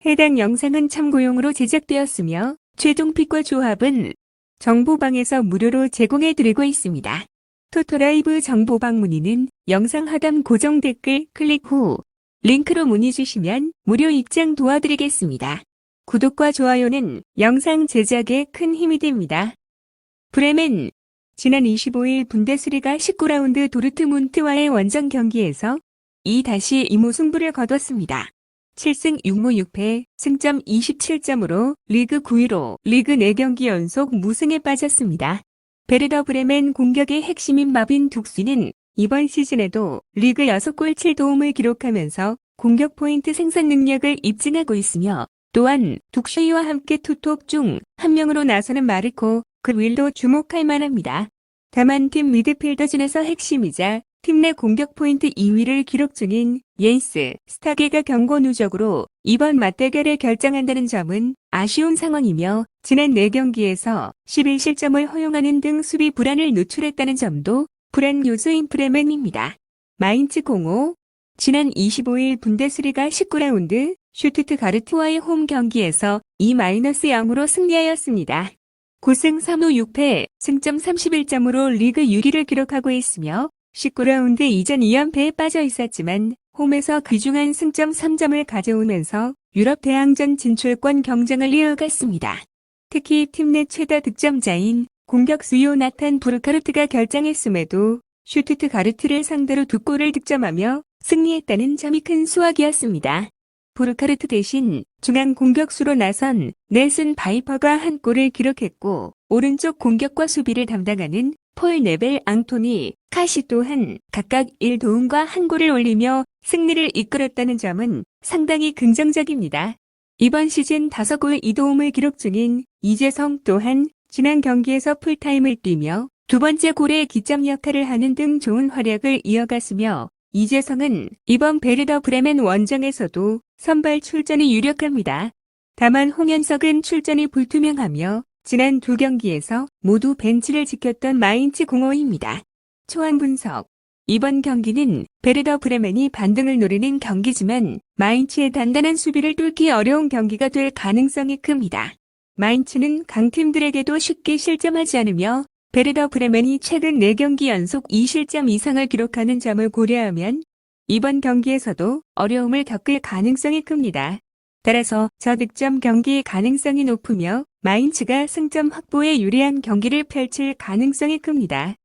해당 영상은 참고용으로 제작되었으며 최종 픽과 조합은 정보방에서 무료로 제공해드리고 있습니다. 토토라이브 정보방 문의는 영상 하단 고정 댓글 클릭 후 링크로 문의 주시면 무료 입장 도와드리겠습니다. 구독과 좋아요는 영상 제작에 큰 힘이 됩니다. 브레멘 지난 25일 분데스리가 19라운드 도르트문트와의 원정 경기에서 2-2무 승부를 거뒀습니다. 7승 6무 6패, 승점 27점으로 리그 9위로 리그 4경기 연속 무승에 빠졌습니다. 베르더 브레멘 공격의 핵심인 마빈 둑스는 이번 시즌에도 리그 6골 7도움을 기록하면서 공격 포인트 생산 능력을 입증하고 있으며 또한 둑슈이와 함께 투톱 중 한 명으로 나서는 마르코 그윌도 주목할 만합니다. 다만 팀 미드필더진에서 핵심이자 팀 내 공격 포인트 2위를 기록 중인 옌스 스타게가 경고 누적으로 이번 맞대결을 결정한다는 점은 아쉬운 상황이며 지난 4경기에서 11실점을 허용하는 등 수비 불안을 노출했다는 점도 불안 요소인 브레멘입니다. 마인츠 05 지난 25일 분데스리가 19라운드 슈투트가르트와의 홈 경기에서 2-0으로 승리하였습니다. 9승 3무 6패, 승점 31점으로 리그 6위를 기록하고 있으며 19라운드 이전 2연패에 빠져 있었지만 홈에서 귀중한 승점 3점을 가져오면서 유럽 대항전 진출권 경쟁을 이어갔습니다. 특히 팀 내 최다 득점자인 공격수 요나탄 부르카르트가 결장했음에도 슈투트가르트를 상대로 2골을 득점하며 승리했다는 점이 큰 수확이었습니다. 부르카르트 대신 중앙 공격수로 나선 넬슨 바이퍼가 1골을 기록했고 오른쪽 공격과 수비를 담당하는 폴 네벨 앙토니 카시 또한 각각 1도움과 1골을 올리며 승리를 이끌었다는 점은 상당히 긍정적입니다. 이번 시즌 5골 2도움을 기록 중인 이재성 또한 지난 경기에서 풀타임을 뛰며 두 번째 골에 기점 역할을 하는 등 좋은 활약을 이어갔으며 이재성은 이번 베르더 브레멘 원정에서도 선발 출전이 유력합니다. 다만 홍현석은 출전이 불투명하며 지난 2경기에서 모두 벤치를 지켰던 마인츠 05입니다. 초안 분석 이번 경기는 베르더 브레멘이 반등을 노리는 경기지만 마인츠의 단단한 수비를 뚫기 어려운 경기가 될 가능성이 큽니다. 마인츠는 강팀들에게도 쉽게 실점하지 않으며 베르더 브레멘이 최근 4경기 연속 2실점 이상을 기록하는 점을 고려하면 이번 경기에서도 어려움을 겪을 가능성이 큽니다. 따라서 저득점 경기 가능성이 높으며 마인츠가 승점 확보에 유리한 경기를 펼칠 가능성이 큽니다.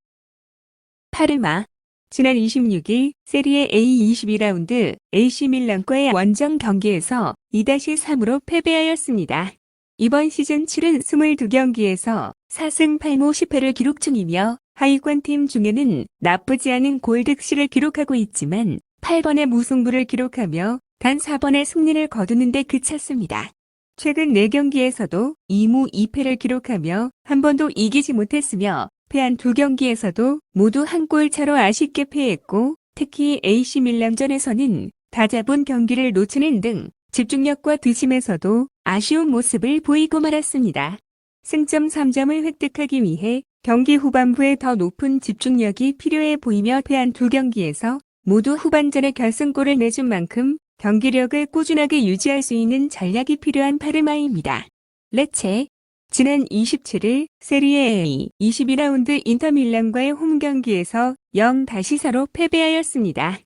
파르마 지난 26일 세리에 A 22라운드 AC 밀란과의 원정 경기에서 2-3으로 패배하였습니다. 이번 시즌 7은 22경기에서 4승 8무 10패를 기록 중이며 하위권 팀 중에는 나쁘지 않은 골득실을 기록하고 있지만 8번의 무승부를 기록하며 단 4번의 승리를 거두는 데 그쳤습니다. 최근 4경기에서도 2무 2패를 기록하며 한 번도 이기지 못했으며 패한 2경기에서도 모두 1골 차로 아쉽게 패했고 특히 AC 밀란전에서는 다잡은 경기를 놓치는 등 집중력과 뒷심에서도 아쉬운 모습을 보이고 말았습니다. 승점 3점을 획득하기 위해 경기 후반부에 더 높은 집중력이 필요해 보이며 패한 2경기에서 모두 후반전에 결승골을 내준 만큼 경기력을 꾸준하게 유지할 수 있는 전략이 필요한 파르마입니다. 레체 지난 27일 세리에 A 22라운드 인터밀란과의 홈 경기에서 0-4로 패배하였습니다.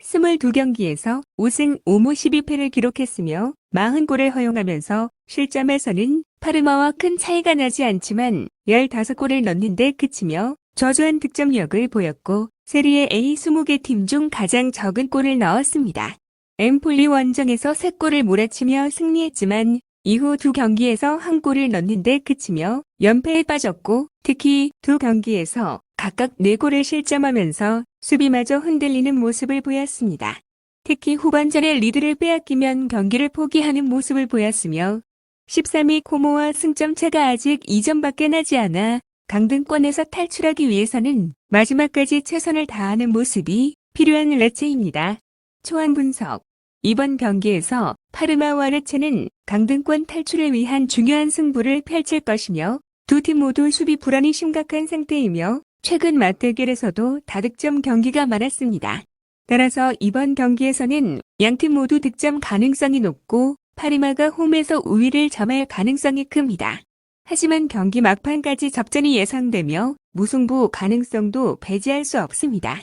22경기에서 5승 5무 12패를 기록했으며 40골을 허용하면서 실점에서는 파르마와 큰 차이가 나지 않지만 15골을 넣는 데 그치며 저조한 득점력을 보였고 세리에 A 20개 팀 중 가장 적은 골을 넣었습니다. 엠폴리 원정에서 3골을 몰아치며 승리했지만 이후 2경기에서 1골을 넣는 데 그치며 연패에 빠졌고 특히 2경기에서 각각 4골을 실점하면서 수비마저 흔들리는 모습을 보였습니다. 특히 후반전에 리드를 빼앗기면 경기를 포기하는 모습을 보였으며 13위 코모와 승점차가 아직 2점밖에 나지 않아 강등권에서 탈출하기 위해서는 마지막까지 최선을 다하는 모습이 필요한 레체입니다. 초안 분석 이번 경기에서 파르마와 레체는 강등권 탈출을 위한 중요한 승부를 펼칠 것이며 두 팀 모두 수비 불안이 심각한 상태이며 최근 맞대결에서도 다득점 경기가 많았습니다. 따라서 이번 경기에서는 양팀 모두 득점 가능성이 높고 파리마가 홈에서 우위를 점할 가능성이 큽니다. 하지만 경기 막판까지 접전이 예상되며 무승부 가능성도 배제할 수 없습니다.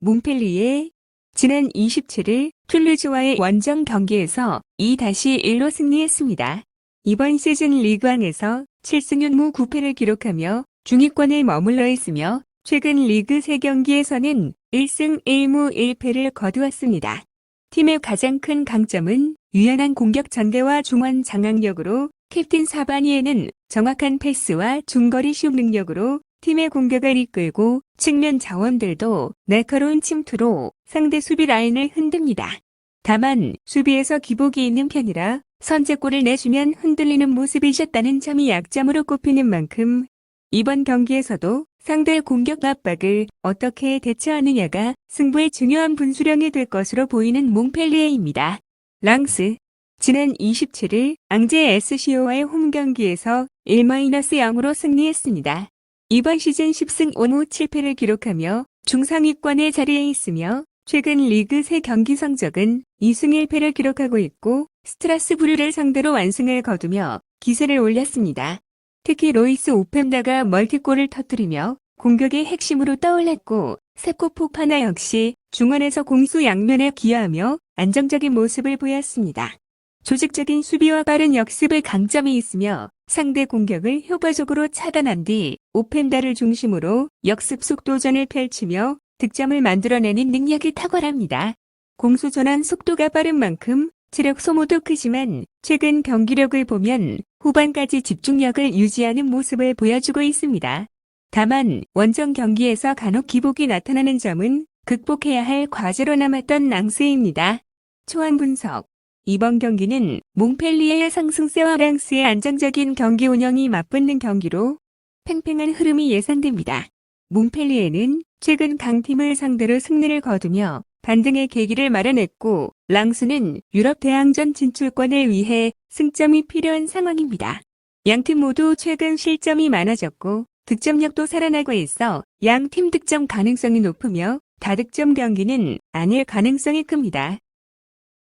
몽펠리에 지난 27일 툴루즈와의 원정 경기에서 2-1로 승리했습니다. 이번 시즌 리그왕에서 7승 1무 9패를 기록하며 중위권에 머물러 있으며 최근 리그 3경기에서는 1승 1무 1패를 거두었습니다. 팀의 가장 큰 강점은 유연한 공격 전개와 중원 장악력으로 캡틴 사바니에는 정확한 패스와 중거리 슛 능력으로 팀의 공격을 이끌고 측면 자원들도 날카로운 침투로 상대 수비 라인을 흔듭니다. 다만 수비에서 기복이 있는 편이라 선제골을 내주면 흔들리는 모습이셨다는 점이 약점으로 꼽히는 만큼 이번 경기에서도 상대의 공격 압박을 어떻게 대처하느냐가 승부의 중요한 분수령이 될 것으로 보이는 몽펠리에입니다. 랑스 지난 27일 앙제 SCO와의 홈 경기에서 1-0으로 승리했습니다. 이번 시즌 10승 5무 7패를 기록하며 중상위권의 자리에 있으며 최근 리그 3경기 성적은 2승 1패를 기록하고 있고 스트라스부르를 상대로 완승을 거두며 기세를 올렸습니다. 특히 로이스 오펜다가 멀티골을 터뜨리며 공격의 핵심으로 떠올랐고 세코 포파나 역시 중원에서 공수 양면에 기여하며 안정적인 모습을 보였습니다. 조직적인 수비와 빠른 역습의 강점이 있으며 상대 공격을 효과적으로 차단한 뒤 오펜다를 중심으로 역습 속도전을 펼치며 득점을 만들어내는 능력이 탁월합니다. 공수 전환 속도가 빠른 만큼 체력 소모도 크지만 최근 경기력을 보면 후반까지 집중력을 유지하는 모습을 보여주고 있습니다. 다만 원정 경기에서 간혹 기복이 나타나는 점은 극복해야 할 과제로 남았던 랑스입니다. 초안 분석 이번 경기는 몽펠리에의 상승세와 랑스의 안정적인 경기 운영이 맞붙는 경기로 팽팽한 흐름이 예상됩니다. 몽펠리에는 최근 강팀을 상대로 승리를 거두며 반등의 계기를 마련했고 랑스는 유럽 대항전 진출권을 위해 승점이 필요한 상황입니다. 양팀 모두 최근 실점이 많아졌고 득점력도 살아나고 있어 양팀 득점 가능성이 높으며 다득점 경기는 아닐 가능성이 큽니다.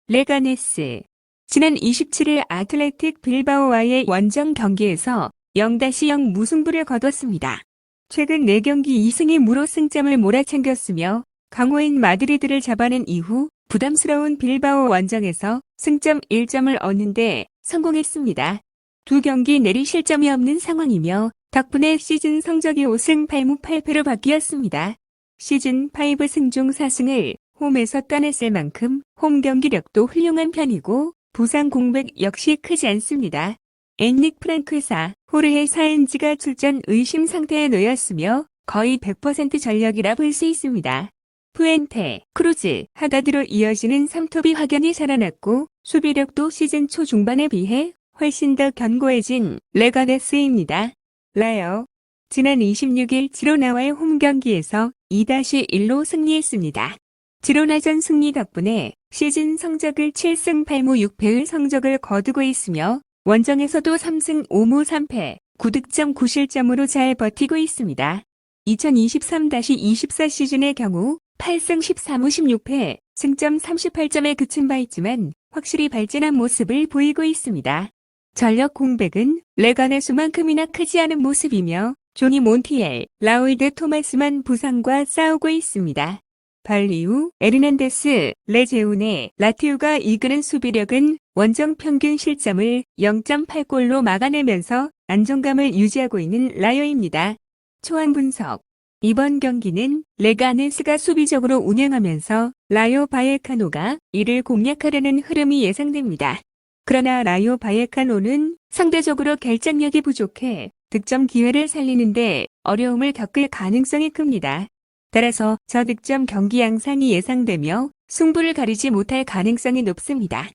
레가네스 지난 27일 아틀레틱 빌바오와의 원정 경기에서 0-0 무승부를 거뒀습니다. 최근 4경기 2승의 무로 승점을 몰아챙겼으며 강호인 마드리드를 잡아낸 이후 부담스러운 빌바오 원정에서 승점 1점을 얻는 데 성공했습니다. 두 경기 내리 실점이 없는 상황이며 덕분에 시즌 성적이 5승 8무 8패로 바뀌었습니다. 시즌 5승 중 4승을 홈에서 따냈을 만큼 홈 경기력도 훌륭한 편이고 부상 공백 역시 크지 않습니다. 앤닉 프랑크사, 호르헤 사엔지가 출전 의심 상태에 놓였으며 거의 100% 전력이라 볼 수 있습니다. 푸엔테, 크루즈, 하다드로 이어지는 3톱이 확연히 살아났고 수비력도 시즌 초 중반에 비해 훨씬 더 견고해진 레가네스입니다. 라요 지난 26일 지로나와의 홈 경기에서 2-1로 승리했습니다. 지로나전 승리 덕분에 시즌 성적을 7승 8무 6패의 성적을 거두고 있으며 원정에서도 3승 5무 3패, 9득점 9실점으로 잘 버티고 있습니다. 2023-24 시즌의 경우 8승 14무 16패, 승점 38점에 그친 바 있지만 확실히 발전한 모습을 보이고 있습니다. 전력 공백은 레가네스만큼이나 크지 않은 모습이며 조니 몬티엘, 라울드 토마스만 부상과 싸우고 있습니다. 발리우, 에르난데스, 레제우네, 라티우가 이끄는 수비력은 원정 평균 실점을 0.8골로 막아내면서 안정감을 유지하고 있는 라요입니다. 초안 분석 이번 경기는 레가네스가 수비적으로 운영하면서 라요 바예카노가 이를 공략하려는 흐름이 예상됩니다. 그러나 라요 바예카노는 상대적으로 결정력이 부족해 득점 기회를 살리는데 어려움을 겪을 가능성이 큽니다. 따라서 저득점 경기 양상이 예상되며 승부를 가리지 못할 가능성이 높습니다.